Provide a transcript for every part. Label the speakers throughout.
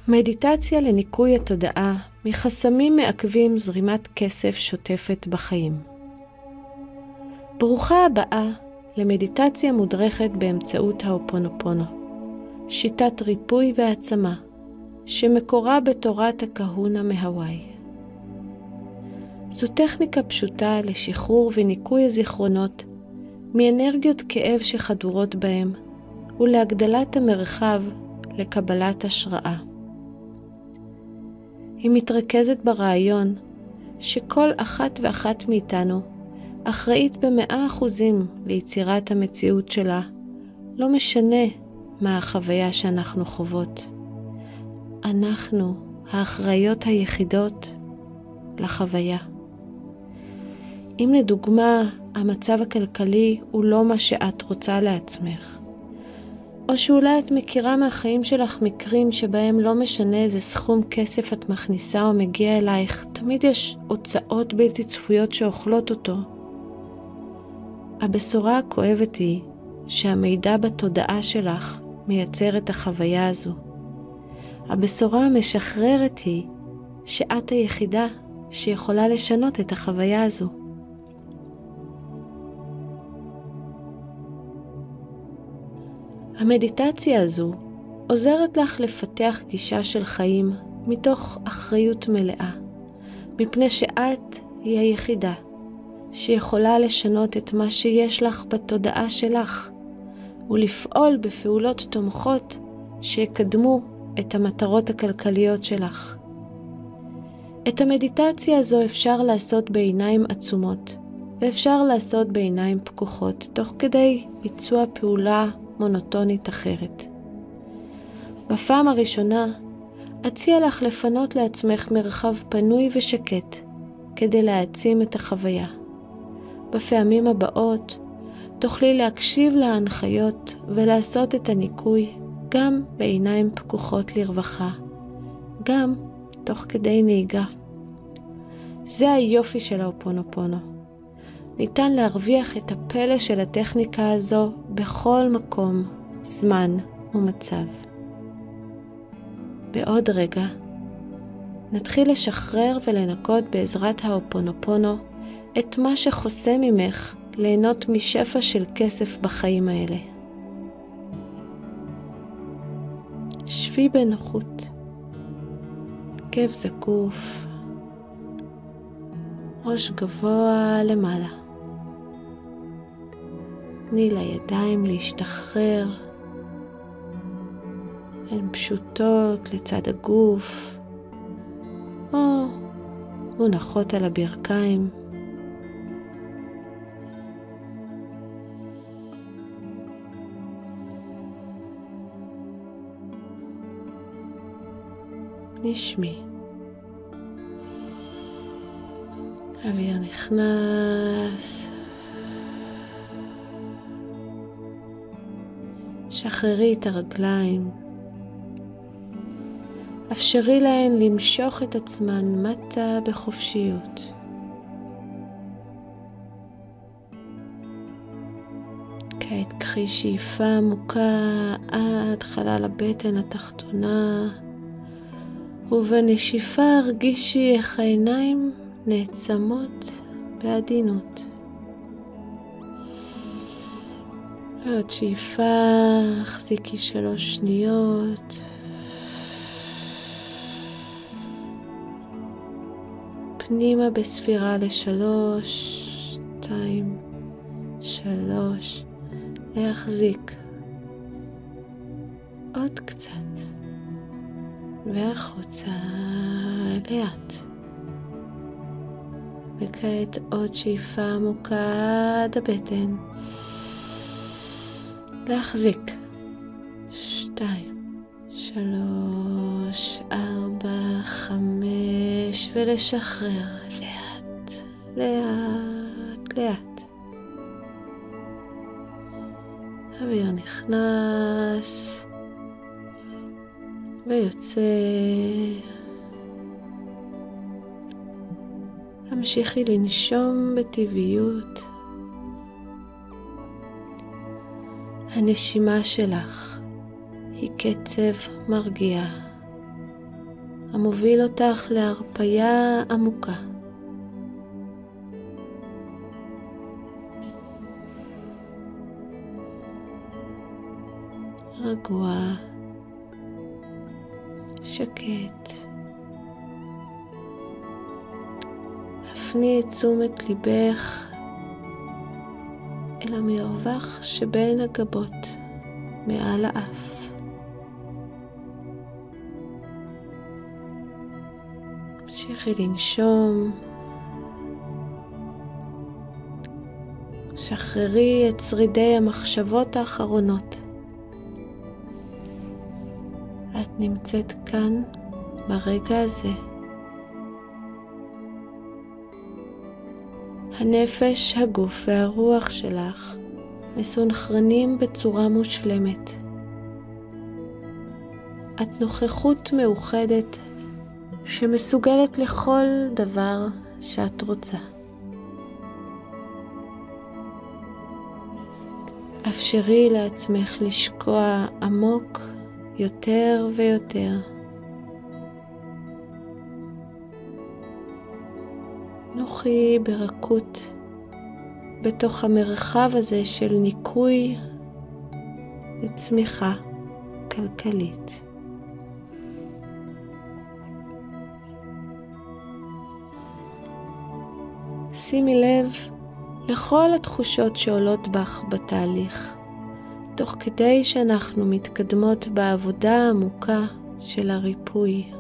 Speaker 1: מדיטציה לניקוי התודעה מחסמים מעכבים זרימת כסף שוטפת בחיים. ברוכה הבאה למדיטציה מודרכת באמצעות ההופונופונו, שיטת ריפוי והעצמה שמקורה בתורת הקהונה מהוואי. זו טכניקה פשוטה לשחרור וניקוי הזיכרונות מאנרגיות כאב שחדורות בהם ולהגדלת המרחב לקבלת השראה. היא מתרכזת ברעיון שכל אחת ואחת מאיתנו אחראית ב100% ליצירת המציאות שלה, לא משנה מה החוויה שאנחנו חוות. אנחנו האחראיות היחידות לחוויה. אם לדוגמה המצב הכלכלי הוא לא מה שאת רוצה לעצמך, או שאולי את מכירה מהחיים שלך מקרים שבהם לא משנה איזה סכום כסף את מכניסה או מגיע אלייך, תמיד יש הוצאות בלתי צפויות שאוכלות אותו. הבשורה הכואבת היא שהמידע בתודעה שלך מייצר את החוויה הזו. הבשורה המשחררת היא שאת היחידה שיכולה לשנות את החוויה הזו. המדיטציה הזו עוזרת לך לפתח גישה של חיים מתוך אחריות מלאה, מפני שאת היא היחידה שיכולה לשנות את מה שיש לך בתודעה שלך, ולפעול בפעולות תומכות שיקדמו את המטרות הכלכליות שלך. את המדיטציה הזו אפשר לעשות בעיניים עצומות, ואפשר לעשות בעיניים פקוחות, תוך כדי ביצוע פעולה מונוטונית אחרת. בפעם הראשונה, אציע לך לפנות לעצמך מרחב פנוי ושקט, כדי להעצים את החוויה. בפעמים הבאות, תוכלי להקשיב להנחיות ולעשות את הניקוי גם בעיניים פקוחות לרווחה, גם תוך כדי נהיגה. זה היופי של ההופונופונו. ניתן להרוויח את הפלא של הטכניקה הזו בכל מקום, זמן ומצב. בעוד רגע, נתחיל לשחרר ולנקות בעזרת ההופונופונו את מה שחוסם ממך ליהנות משפע של כסף בחיים האלה. שבי בנוחות, כף זקוף, ראש גבוה למעלה. תני לידיים להשתחרר, הן פשוטות לצד הגוף, או מונחות על הברכיים. נשמי. אוויר נכנס. שחררי את הרגליים. אפשרי להן למשוך את עצמן מטה בחופשיות. כעת קחי שאיפה עמוקה עד חלל הבטן התחתונה, ובנשיפה הרגישי איך העיניים נעצמות בעדינות. ועוד שאיפה, החזיקי 3 שניות. פנימה בספירה ל3, 2, 3, להחזיק. עוד קצת. והחוצה לאט. וכעת עוד שאיפה עמוקה עד הבטן. להחזיק. 2, 3, 4, 5 ולשחרר לאט, לאט, לאט. אוויר נכנס ויוצא. המשיכי לנשום בטבעיות. הנשימה שלך היא קצב מרגיע, המוביל אותך להרפיה עמוקה. רגוע, שקט. הפני את תשומת ליבך אל המרווח שבין הגבות מעל האף. המשיכי לנשום. שחררי את שרידי המחשבות האחרונות. את נמצאת כאן ברגע הזה. הנפש, הגוף והרוח שלך מסונכרנים בצורה מושלמת. את נוכחות מאוחדת שמסוגלת לכל דבר שאת רוצה. אפשרי לעצמך לשקוע עמוק יותר ויותר. נוחי ברכות בתוך המרחב הזה של ניקוי וצמיחה כלכלית. שימי לב לכל התחושות שעולות בך בתהליך, תוך כדי שאנחנו מתקדמות בעבודה העמוקה של הריפוי.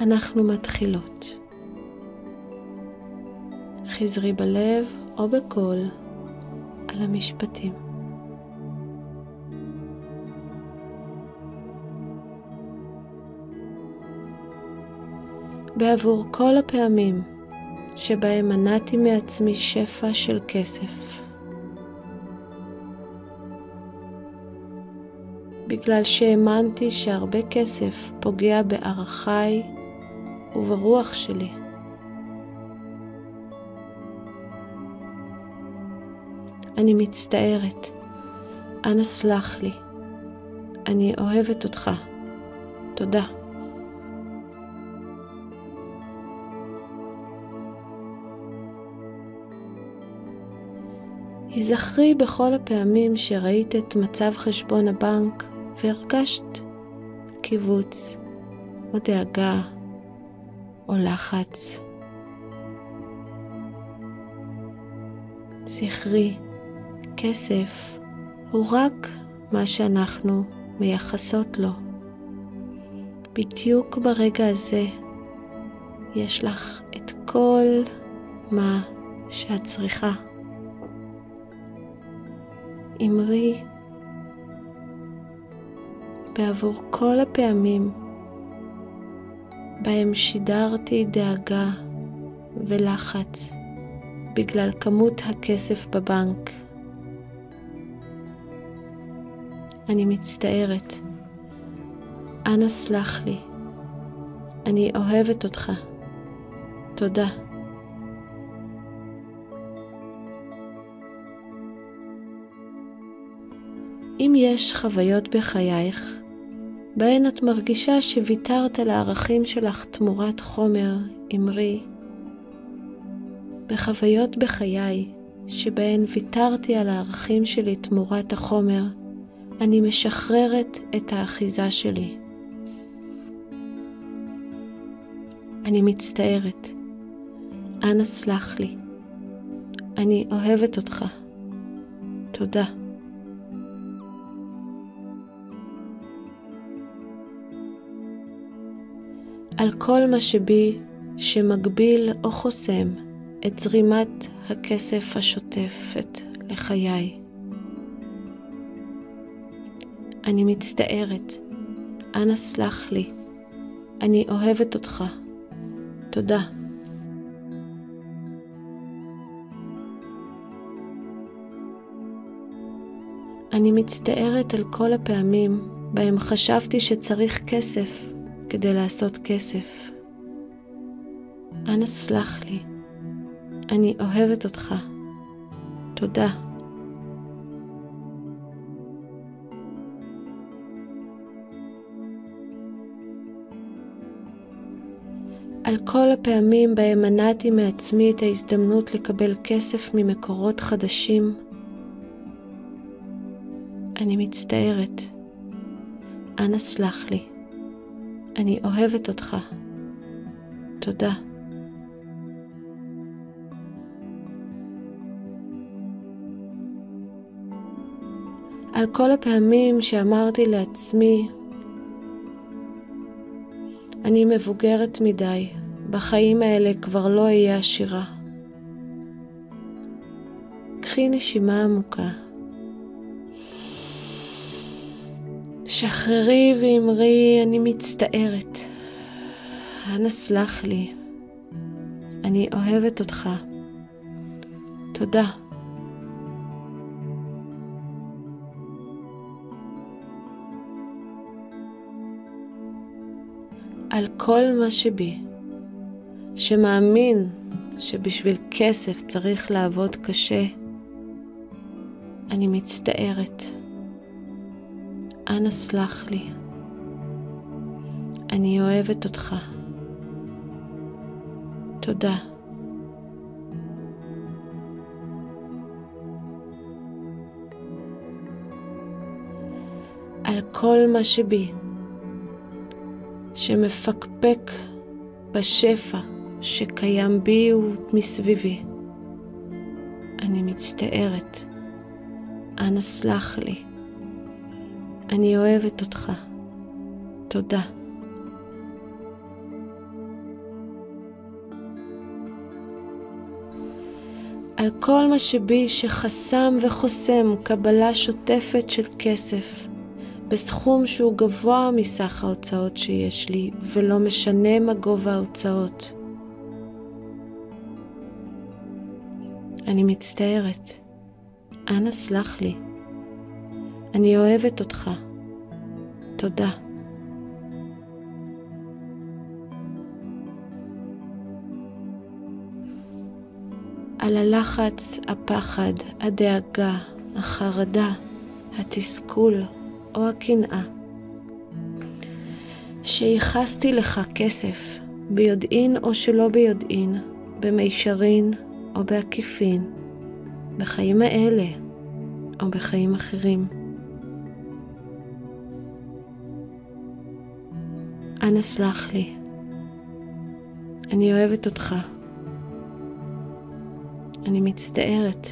Speaker 1: אנחנו מתחילות. חזרי בלב או בקול על המשפטים. בעבור כל הפעמים שבהם מנעתי מעצמי שפע של כסף, בגלל שהאמנתי שהרבה כסף פוגע בערכיי וברוח שלי. אני מצטערת, אנא סלח לי, אני אוהבת אותך, תודה. היזכרי בכל הפעמים שראית את מצב חשבון הבנק והרגשת קיבוץ או דאגה או לחץ. זכרי, כסף הוא רק מה שאנחנו מייחסות לו. בדיוק ברגע הזה יש לך את כל מה שאת צריכה. אמרי, בעבור כל הפעמים בהם שידרתי דאגה ולחץ בגלל כמות הכסף בבנק, אני מצטערת, אנא סלח לי, אני אוהבת אותך, תודה. אם יש חוויות בחייך, בהן את מרגישה שוויתרת על הערכים שלך תמורת חומר, אמרי, בחוויות בחיי שבהן ויתרתי על הערכים שלי תמורת החומר, אני משחררת את האחיזה שלי. אני מצטערת, אנא סלח לי, אני אוהבת אותך, תודה. על כל מה שבי שמגביל או חוסם את זרימת הכסף השוטפת לחיי. אני מצטערת, אנא סלח לי, אני אוהבת אותך, תודה. אני מצטערת על כל הפעמים בהם חשבתי שצריך כסף כדי לעשות כסף. אנא סלח לי, אני אוהבת אותך, תודה. על כל הפעמים בהם מנעתי מעצמי את ההזדמנות לקבל כסף ממקורות חדשים. אני מצטערת. אנא סלח לי. אני אוהבת אותך. תודה. על כל הפעמים שאמרתי לעצמי, אני מבוגרת מדי, בחיים האלה כבר לא אהיה עשירה. קחי נשימה עמוקה. שחררי ואמרי, אני מצטערת. אנא סלח לי. אני אוהבת אותך. תודה. על כל מה שבי, שמאמין שבשביל כסף צריך לעבוד קשה, אני מצטערת. אנא סלח לי. אני אוהבת אותך. תודה. על כל מה שבי, שמפקפק בשפע שקיים בי ומסביבי, אני מצטערת. אנא סלח לי. אני אוהבת אותך. תודה. על כל מה שבי שחסם וחוסם קבלה שוטפת של כסף, בסכום שהוא גבוה מסך ההוצאות שיש לי, ולא משנה מה גובה ההוצאות. אני מצטערת. אנא סלח לי. אני אוהבת אותך. תודה. על הלחץ, הפחד, הדאגה, החרדה, התסכול או הקנאה שייחסתי לך כסף, ביודעין או שלא ביודעין, במישרין או בעקיפין, בחיים האלה או בחיים אחרים. אנא סלח לי. אני אוהבת אותך. אני מצטערת.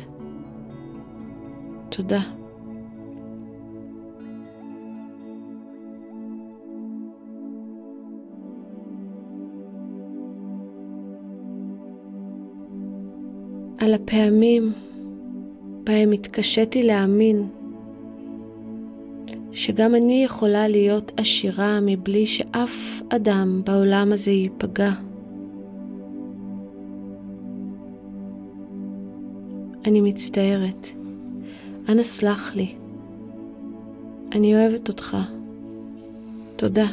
Speaker 1: תודה. על הפעמים בהם התקשיתי להאמין שגם אני יכולה להיות עשירה מבלי שאף אדם בעולם הזה ייפגע. אני מצטערת. אנא סלח לי. אני אוהבת אותך. תודה.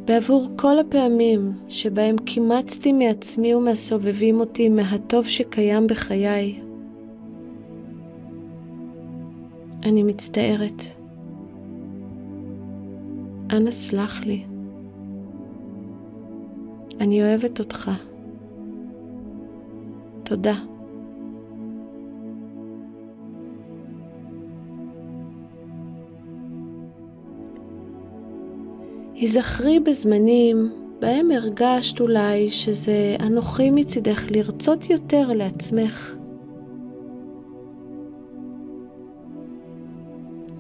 Speaker 1: בעבור כל הפעמים שבהם קימצתי מעצמי ומהסובבים אותי מהטוב שקיים בחיי, אני מצטערת. אנא סלח לי. אני אוהבת אותך. תודה. היזכרי בזמנים בהם הרגשת אולי שזה אנוכי מצידך לרצות יותר לעצמך.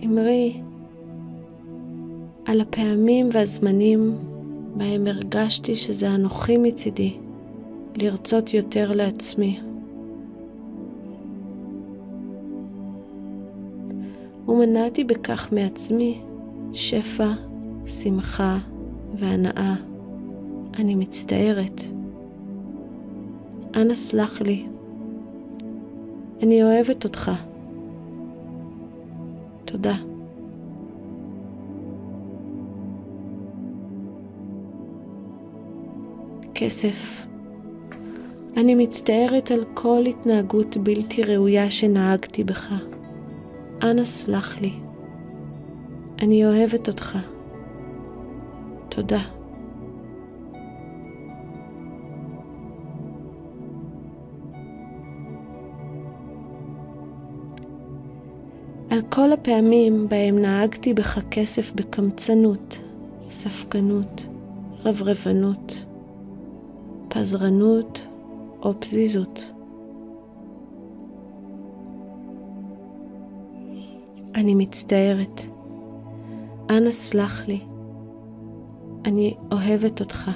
Speaker 1: אמרי על הפעמים והזמנים בהם הרגשתי שזה אנוכי מצידי לרצות יותר לעצמי. ומנעתי בכך מעצמי שפע, שמחה והנאה. אני מצטערת. אנא סלח לי. אני אוהבת אותך. תודה. כסף. אני מצטערת על כל התנהגות בלתי ראויה שנהגתי בך. אנא סלח לי. אני אוהבת אותך. תודה. על כל הפעמים בהם נהגתי בך כסף בקמצנות, ספקנות, רברבנות, פזרנות או פזיזות. אני מצטערת. אנא סלח לי. אני אוהבת אותך.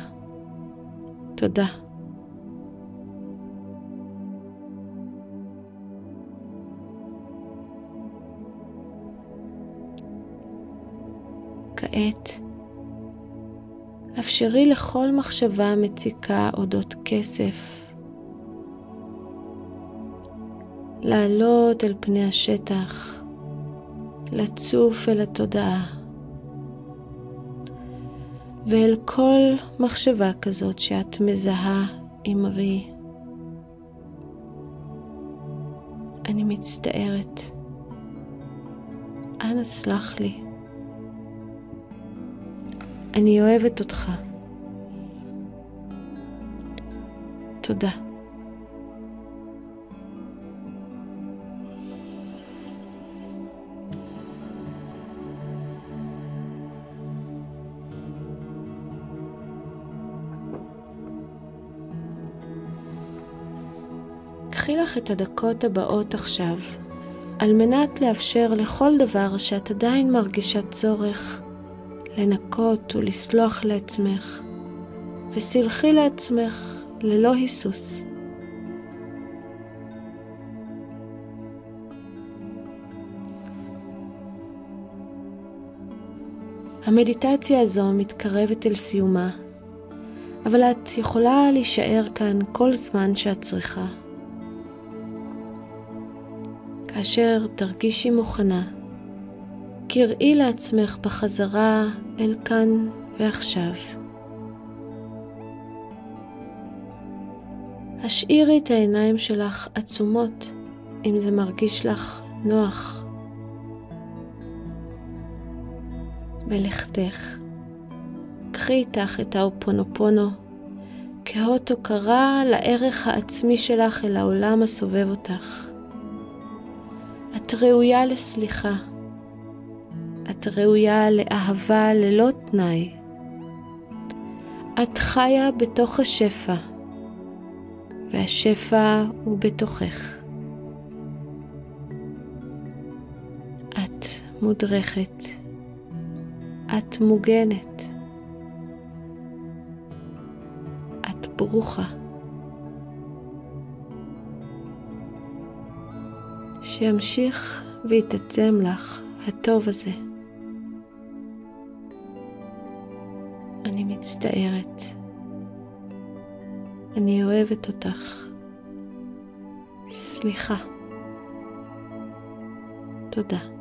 Speaker 1: תודה. כעת, אפשרי לכל מחשבה מציקה אודות כסף לעלות אל פני השטח, לצוף אל התודעה, ואל כל מחשבה כזאת שאת מזהה אמרי, אני מצטערת. אנא סלח לי. אני אוהבת אותך. תודה. קחי לך את הדקות הבאות עכשיו, על מנת לאפשר לכל דבר שאת עדיין מרגישה צורך לנקות ולסלוח לעצמך, וסלחי לעצמך ללא היסוס. המדיטציה הזו מתקרבת אל סיומה, אבל את יכולה להישאר כאן כל זמן שאת צריכה. כאשר תרגישי מוכנה, קראי לעצמך בחזרה אל כאן ועכשיו. השאירי את העיניים שלך עצומות אם זה מרגיש לך נוח. בלכתך, קחי איתך את האופונופונו כאות הוקרה לערך העצמי שלך אל העולם הסובב אותך. את ראויה לסליחה. את ראויה לאהבה ללא תנאי. את חיה בתוך השפע, והשפע הוא בתוכך. את מודרכת. את מוגנת. את ברוכה. שימשיך ויתעצם לך הטוב הזה. אני מצטערת. אני אוהבת אותך. סליחה. תודה.